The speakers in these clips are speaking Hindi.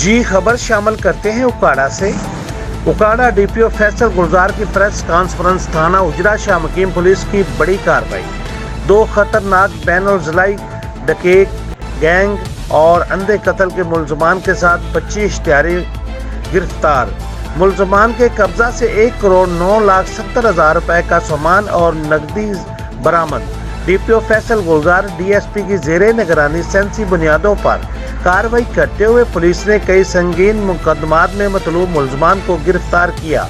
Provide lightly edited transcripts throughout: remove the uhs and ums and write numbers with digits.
जी खबर शामिल करते हैं उकाड़ा से। उकाड़ा डीपीओ फैसल गुलजार की प्रेस कॉन्फ्रेंस। थाना उजरा शाह मकीम पुलिस की बड़ी कार्रवाई। दो खतरनाक बैनुल-ज़िलाई डकैत गैंग और अंधे कत्ल के मुलजमान के साथ 25 इश्तिहारी गिरफ्तार। मुलजमान के कब्जा से 1,09,70,000 रुपए का सामान और नकदी बरामद। डीपीओ फैसल गुलजार डीएसपी की ज़ेरे निगरानी सेंसी बुनियादों पर कार्रवाई करते हुए पुलिस ने कई संगीन मुकदमात में मतलूब मुलजमान को गिरफ्तार किया।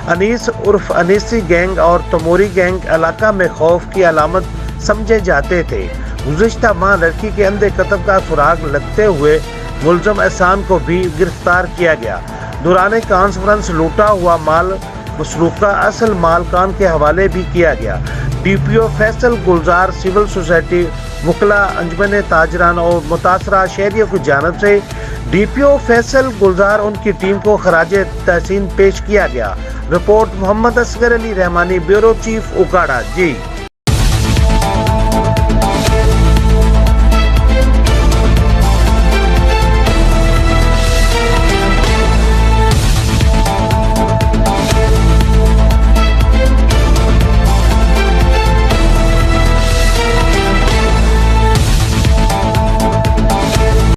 अनीस उर्फ अनीसी गैंग और तमोरी गैंग इलाका में खौफ की अलामत समझे जाते थे। गुज़िश्ता माह लड़की के अंधे कत्ल का सुराग लगते हुए मुलजम एहसान को भी गिरफ्तार किया गया। दौरान कॉन्फ्रेंस लूटा हुआ माल मसरूका असल मालकान के हवाले भी किया गया। डीपीओ फैसल गुलजार सिविल सोसाइटी वकला अंजमन ताजरान और मुतासरा शहरियों की जानब से डीपीओ फैसल गुलजार उनकी टीम को खराजे तहसीन पेश किया गया। Report Mohammad Asghar Ali Rahmani, bureau chief उकाड़ा। जी।